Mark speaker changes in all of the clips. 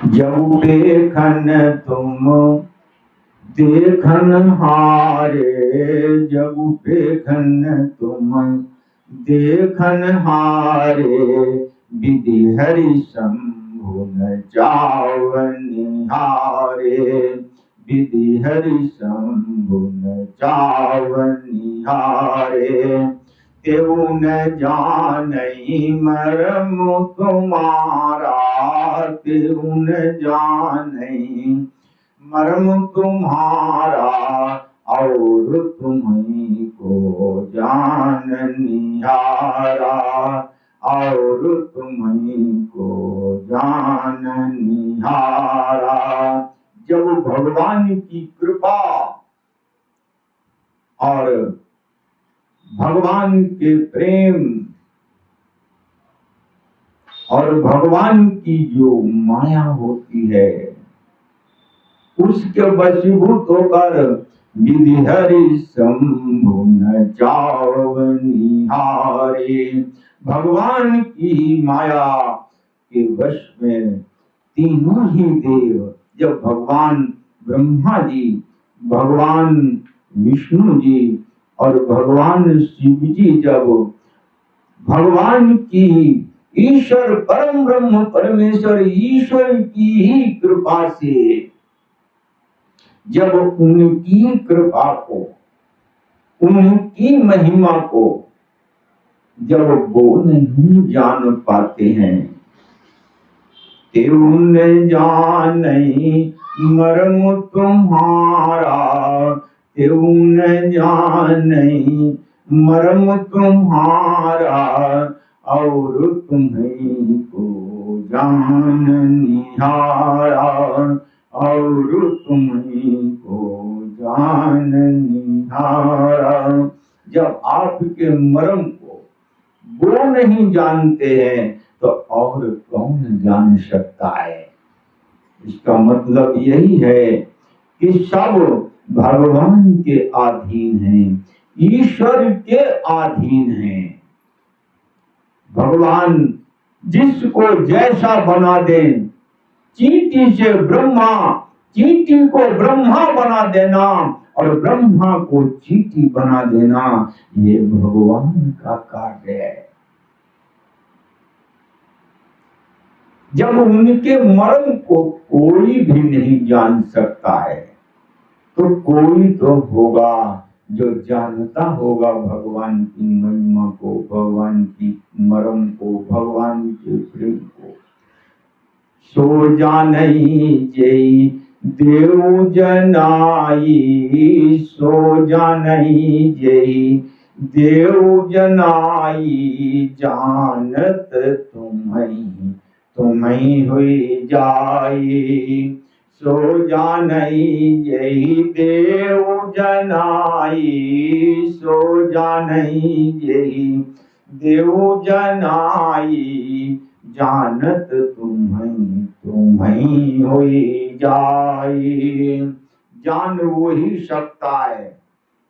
Speaker 1: जब देखन तुम देखन हारे, जब देखन तुम देखन हारे, विधि हरि शंभु न जावन हारे, विधि हरि शंभु न जावन हारे। तेऊ न जानई मरम तुम्हारा, तेऊ न जानई मरम तुम्हारा, और तुम्हीं को जान निहारा, और तुम्हीं को जान निहारा। जब भगवान की कृपा और भगवान के प्रेम और भगवान की जो माया होती है, उसके वशीभूत होकर विधि हरि शंभु न जावन हारे। भगवान की माया के वश में तीनों ही देव, जब भगवान ब्रह्मा जी, भगवान विष्णु जी और भगवान शिव जी, जब भगवान की ईश्वर परम ब्रह्म परमेश्वर ईश्वर की ही कृपा से, जब उनकी कृपा को, उनकी महिमा को जब वो नहीं जान पाते हैं, तेऊ न जानई मरम तुम्हारा, तेऊ न जानई मरम तुम्हारा, और तुम्हीं को जान निहारा, और तुम्हीं को जान निहारा। जब आपके मरम को वो नहीं जानते हैं तो और कौन जान सकता है। इसका मतलब यही है कि सब भगवान के अधीन हैं, ईश्वर के अधीन हैं। भगवान जिसको जैसा बना दें, चींटी से ब्रह्मा, चींटी को ब्रह्मा बना देना और ब्रह्मा को चींटी बना देना, ये भगवान का कार्य है। जब उनके मर्म को कोई भी नहीं जान सकता है, तो कोई तो होगा जो जानता होगा भगवान की महिमा को, भगवान की मर्म को, भगवान के प्रेम को। सो जानई जय देव जनाई, सो जानई जय देव जनाई, जानत तुम्हीं हुई जाई। सो जानई जय देव जनाई, सो जानई जय देव जनाई, जानत तुम्हीं हुई जाई। जान वही सकता है,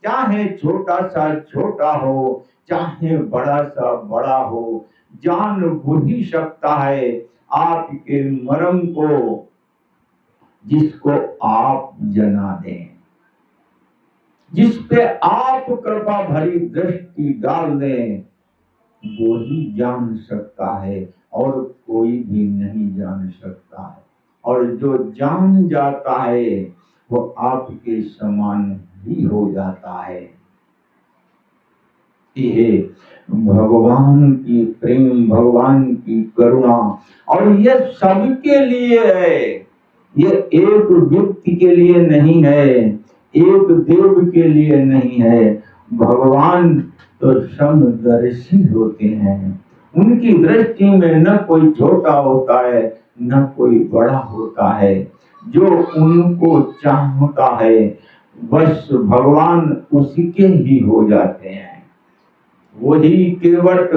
Speaker 1: चाहे छोटा सा छोटा हो, चाहे बड़ा सा बड़ा हो, जान वही सकता है आपके मर्म को, जिसको आप जना दें, जिस पे आप कृपा भरी दृष्टि डाल दें, वो ही जान सकता है और कोई भी नहीं जान सकता है। और जो जान जाता है वो आपके समान ही हो जाता है। ये भगवान की प्रेम, भगवान की करुणा, और ये सबके लिए है, ये एक व्यक्ति के लिए नहीं है, एक देव के लिए नहीं है। भगवान तो समदर्शी होते हैं, उनकी दृष्टि में न कोई छोटा होता है न कोई बड़ा होता है। जो उनको चाहता है बस भगवान उसके ही हो जाते हैं। वही केवट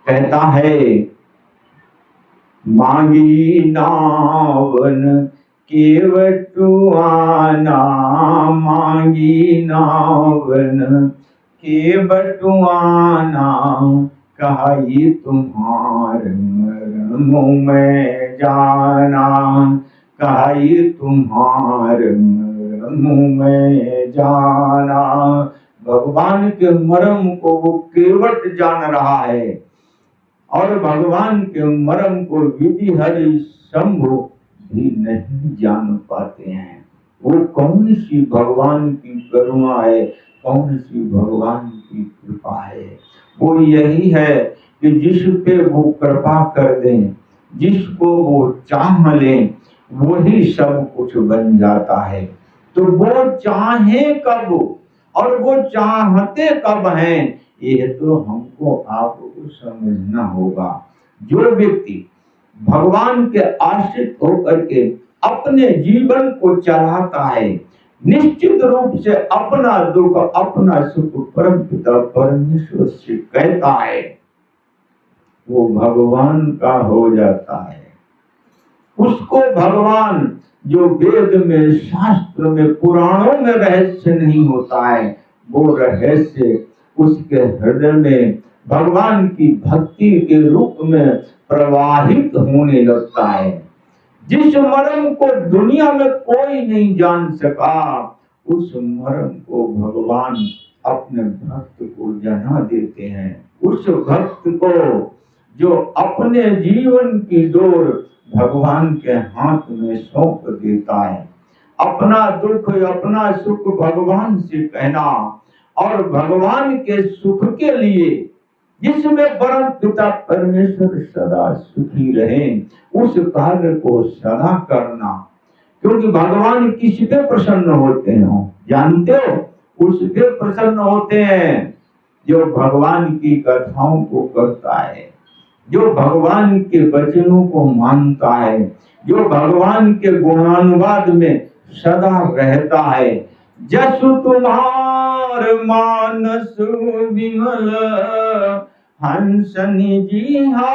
Speaker 1: कहता है, मांगी नावन केवटुआना, मांगी नावन केवटुआना, कहा ये तुम्हारे मरम में जाना, कहा ये तुम्हारे मुंह में जाना। भगवान के मर्म को वो केवट जान रहा है और भगवान के मर्म को विधि हरि शंभु भी नहीं जान पाते हैं। वो कौन सी भगवान की करुणा है, कौन सी भगवान की कृपा है। वो यही है कि जिस पे वो कृपा कर दें, जिसको वो चाह लें, वही सब कुछ बन जाता है। तो वो चाहे कब और वो चाहते कब हैं, ये तो हमको आपको समझना होगा। जो व्यक्ति भगवान के आश्रित होकर के अपने जीवन को चलाता है, निश्चित रूप से अपना दुख अपना सुख परम पिता परमेश्वर से कहता है, वो भगवान का हो जाता है। उसको भगवान जो वेद में, शास्त्र में, पुराणों में रहस्य नहीं होता है, वो रहस्य उसके हृदय में भगवान की भक्ति के रूप में प्रवाहित होने लगता है। जिस मर्म को दुनिया में कोई नहीं जान सका, उस मर्म को भगवान अपने भक्त को जना देते हैं। उस भक्त को जो अपने जीवन की डोर भगवान के हाथ में सौंप देता है, अपना दुख अपना सुख भगवान से कहना और भगवान के सुख के लिए, जिसमें परम पिता परमेश्वर सदा सुखी रहे, उस कार्य को सदा करना। क्योंकि भगवान किस पे प्रसन्न होते हैं जानते हो? उस पे प्रसन्न होते हैं जो भगवान की कथाओं को करता है, जो भगवान के वचनों को मानता है, जो भगवान के गुणानुवाद में सदा रहता है। जसु तुम्हार मानस विमल, हंस निजीहा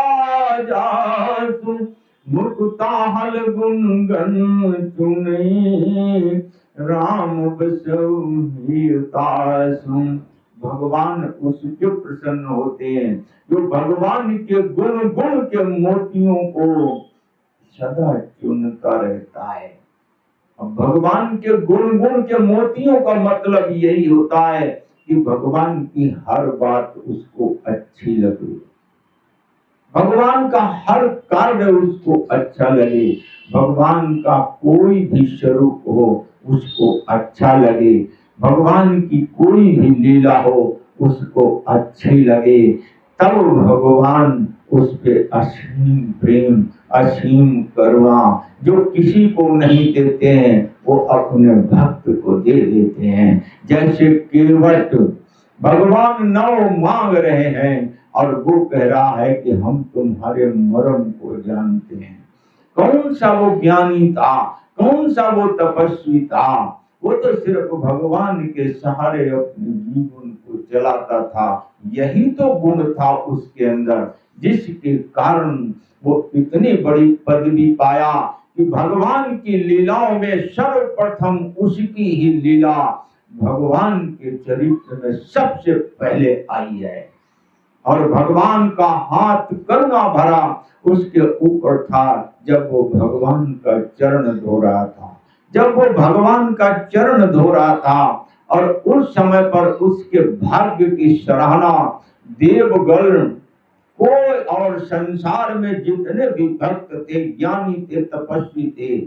Speaker 1: जासु, मुक्ता हल गुणगन चुने, राम बसु। भगवान उसके प्रसन्न होते हैं जो भगवान के गुण के मोतियों को सदा चुनता रहता है। अब भगवान के गुण के मोतियों का मतलब यही होता है कि भगवान की हर बात उसको अच्छी लगे, भगवान का हर कार्य उसको अच्छा लगे, भगवान का कोई भी स्वरूप हो उसको अच्छा लगे, भगवान की कोई भी लीला हो उसको अच्छी लगे। तब भगवान उस पे असीम प्रेम, असीम करुणा जो किसी को नहीं देते हैं, वो अपने भक्त को दे देते हैं। जैसे केवट भगवान नौ मांग रहे हैं और वो कह रहा है कि हम तुम्हारे मर्म को जानते हैं। कौन सा वो ज्ञानी था, कौन सा वो तपस्वी था? वो तो सिर्फ भगवान के सहारे अपने जीवन को चलाता था। यही तो गुण था उसके अंदर, जिसके कारण वो इतनी बड़ी पदवी पाया कि भगवान की लीलाओं में सर्वप्रथम उसकी ही लीला भगवान के चरित्र में सबसे पहले आई है। और भगवान का हाथ करुणा भरा उसके ऊपर था जब वो भगवान का चरण धो रहा था, जब वो भगवान का चरण धो रहा था। और उस समय पर उसके भाग्य की सराहना देवगण कोई और संसार में जितने भी भक्त थे, ज्ञानी थे, तपस्वी थे,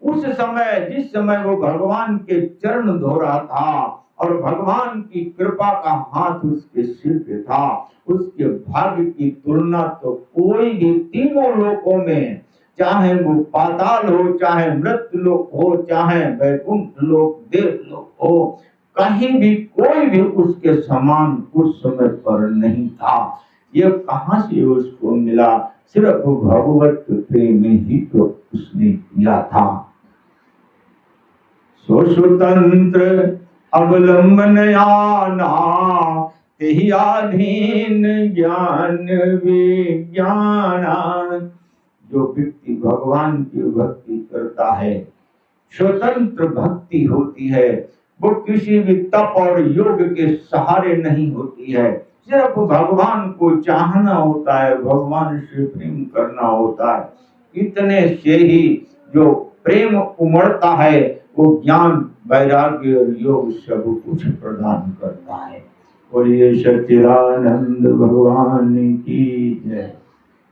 Speaker 1: उस समय जिस समय वो भगवान के चरण धो रहा था और भगवान की कृपा का हाथ उसके सिर पे था, उसके भाग्य की तुलना तो कोई भी तीनों लोकों में, चाहे वो पाताल हो, चाहे मृत्यु लोक हो, चाहे वैकुंठ लोक, देवलोक हो, कहीं भी कोई भी उसके समान उस समय पर नहीं था। ये कहां से उसको मिला? सिर्फ भगवत प्रेम ही तो उसने किया था। स्वतंत्र अवलंबन आना, तेहि आधीन ज्ञान विज्ञाना। जो व्यक्ति भगवान की भक्ति करता है, स्वतंत्र भक्ति होती है, वो किसी भी तप और योग के सहारे नहीं होती है। सिर्फ भगवान को चाहना होता है, भगवान से प्रेम करना होता है। इतने से ही जो प्रेम उमड़ता है वो ज्ञान वैराग्य और योग सब कुछ प्रदान करता है। बोलिए सच्चिदानंद भगवान की जय।